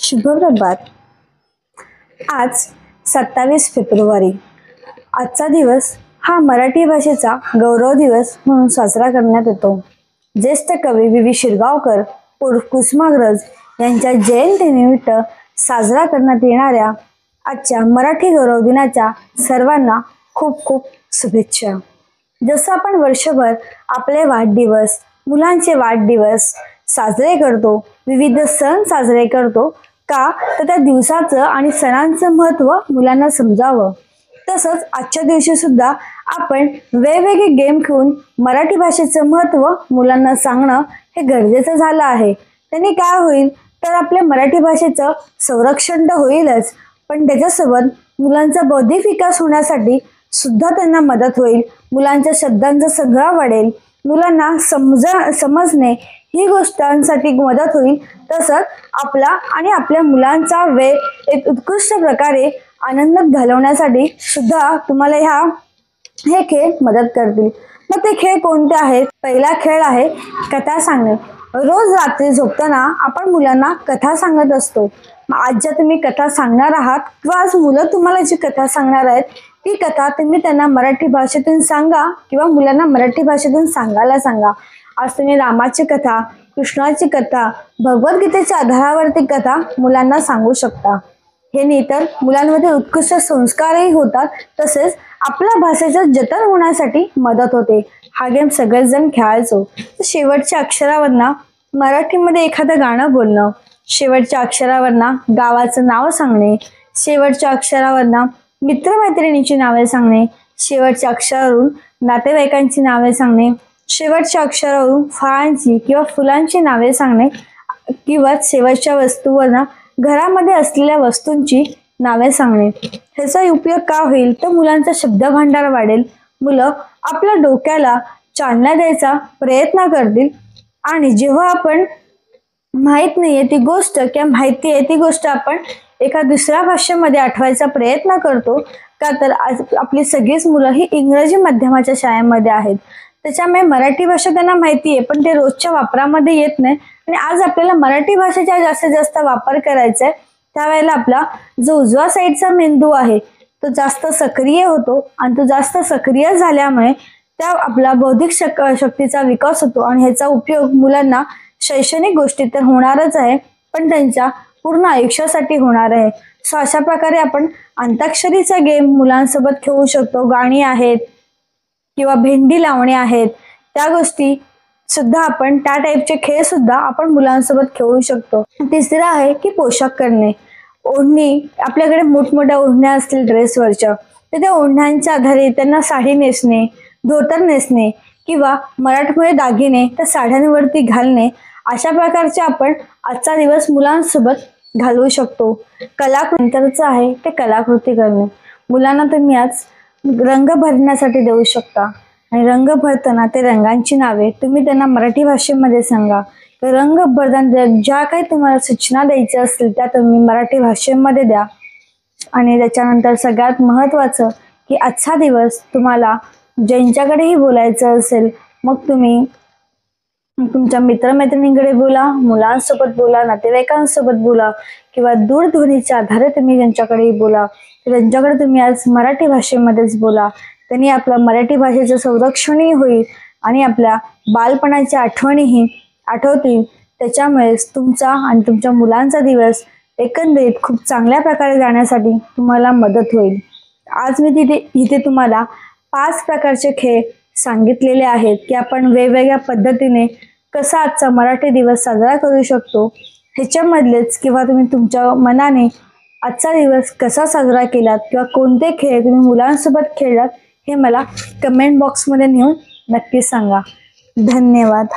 शुभप्रभात। आज 27 फेब्रुवारी। आजचा दिवस हा मराठी भाषेचा गौरव दिवस म्हणून साजरा करण्यात येतो। ज्येष्ठ कवी वि. शिरगावकर उर्फ कुसुमाग्रज यांच्या जयंतीनिमित्त साजरा करण्यात येणाऱ्या आजच्या मराठी गौरव दिनाच्या सर्वांना खूप खूप शुभेच्छा। जसं आपण वर्षभर आपले वाढदिवस, मुलांचे वाढदिवस साजरे करतो, विविध सण साजरे करतो का, तर त्या दिवसाचं आणि सणांचं महत्त्व मुलांना समजावं। तसंच आजच्या दिवशी सुद्धा आपण वेगवेगळे गेम खेळून मराठी भाषेचं महत्त्व मुलांना सांगणं हे गरजेचं झालं आहे। त्यांनी काय होईल तर आपल्या मराठी भाषेचं संरक्षण तर होईलच, पण त्याच्यासोबत मुलांचा बौद्धिक विकास होण्यासाठी सुद्धा त्यांना मदत होईल। मुलांच्या शब्दांचा संग्रह वाढेल, मुलांना समजणे ही गोष्टांसाठी मदत होईल। तसंच आपला आणि आपल्या मुलांचा वेळ एक उत्कृष्ट प्रकारे आनंदात घालवण्यासाठी सुद्धा तुम्हाला हे खेळ मदत करतील। मग ते खेळ कोणते आहेत? पहिला खेळ आहे कथा सांगणे। रोज रात्री झोपताना आपण मुलांना कथा सांगत असतो। आज ज्या तुम्ही कथा सांगणार आहात किंवा आज मुलं तुम्हाला जी कथा सांगणार आहेत ती कथा तुम्ही त्यांना मराठी भाषेतून सांगा किंवा मुलांना मराठी भाषेतून सांगायला सांगा। आज तुम्ही रामाची कथा, कृष्णाची कथा, भगवद्गीतेच्या आधारावरती कथा मुलांना सांगू शकता। हे तर मुलांमध्ये उत्कृष्ट संस्कारही होतात, तसेच आपल्या भाषेचं जतन होण्यासाठी मदत होते। हा गेम सगळेजण खेळायचो। शेवटच्या अक्षरावरनं मराठीमध्ये एखादं गाणं बोलणं, शेवटच्या अक्षरावरनं गावाचं नाव सांगणे, शेवटच्या अक्षरावरनं मित्रमैत्रिणींची नावे सांगणे, शेवटच्या अक्षरावरून नातेवाईकांची नावे सांगणे, शेवटच्या अक्षरावरून फळांची किंवा फुलांची नावे सांगणे किंवा शेवटच्या वस्तूवरनं घरामध्ये असलेल्या वस्तूंची नावे सांगणे। ह्याचा उपयोग का होईल तर मुलांचा शब्दभांडार वाढेल, मुलं आपल्या डोक्याला चालना द्यायचा प्रयत्न करतील आणि जेव्हा आपण माहित नाहीये ती गोष्ट किंवा माहिती आहे ती गोष्ट आपण एका दुसऱ्या भाषेमध्ये आठवायचा प्रयत्न करतो का, तर आज आपली सगळीच मुलं ही इंग्रजी माध्यमाच्या शाळेमध्ये आहेत। त्याच्यामुळे मराठी भाषा त्यांना माहिती आहे पण ते रोजच्या वापरामध्ये येत नाही आणि आज आपल्याला मराठी भाषेचा जास्तीत जास्त वापर करायचा आहे। त्यावेळेला आपला जो उजवा साईडचा मेंदू आहे तो जास्त सक्रिय होतो आणि तो जास्त सक्रिय झाल्यामुळे त्या आपला बौद्धिक शक्तीचा विकास होतो आणि ह्याचा उपयोग मुलांना शैक्षणिक गोष्टीत तर होणारच आहे पण त्यांच्या पूर्ण आयुष्यासाठी होणार आहे। सो अशा प्रकारे आपण अंताक्षरीचा गेम मुलांसोबत खेळू शकतो। गाणी आहेत किंवा भेंडी लावणे आहेत, त्या गोष्टी सुद्धा आपण त्या टाईपचे खेळ सुद्धा आपण मुलांसोबत खेळू शकतो। तिसरं आहे की पोशाख करणे। ओढणी, आपल्याकडे मोठमोठ्या ओढण्या असतील ड्रेसवरच्या, तर त्या ओढण्यांच्या आधारे त्यांना साडी नेसणे, धोतर नेसणे किंवा मराठमोळे दागिने त्या साड्यांवरती घालणे, अशा प्रकारचे आपण आजचा दिवस मुलांसोबत घालवू शकतो। कलाकृतीचं आहे ते कलाकृती करणे। मुलांना तुम्ही आज रंग भरण्यासाठी देऊ शकता आणि रंग भरताना ते रंगांची नावे तुम्ही त्यांना मराठी भाषेमध्ये सांगा। रंग भरताना ज्या काही तुम्हाला सूचना द्यायच्या असतील त्या तुम्ही मराठी भाषेमध्ये द्या। आणि त्याच्यानंतर सगळ्यात महत्त्वाचं की आजचा दिवस तुम्हाला ज्यांच्याकडेही बोलायचं असेल मग तुम्ही तुमच्या मित्रमैत्रिणींकडे बोला, मुलांसोबत बोला, नातेवाईकांसोबत बोला किंवा दूरध्वनीच्या आधारे तुम्ही ज्यांच्याकडेही बोला, त्यांच्याकडे तुम्ही आज मराठी भाषेमध्येच बोला। त्यांनी आपल्या मराठी भाषेचं संरक्षणही होईल आणि आपल्या बालपणाच्या आठवणीही आठवतील। त्याच्यामुळेच तुमचा आणि तुमच्या मुलांचा दिवस एकंदरीत खूप चांगल्या प्रकारे जाण्यासाठी तुम्हाला मदत होईल। आज मी इथे तुम्हाला 5 प्रकारचे खेळ सांगितलेले आहेत की आपण वेगवेगळ्या पद्धतीने कसा आजचा मराठी दिवस साजरा करू शकतो। ह्याच्यामधलेच किंवा तुम्ही तुमच्या मनाने आजचा दिवस कसा साजरा केलात किंवा कोणते खेळ तुम्ही मुलांसोबत खेळलात हे मला कमेंट बॉक्समध्ये नेऊन नक्की सांगा। धन्यवाद।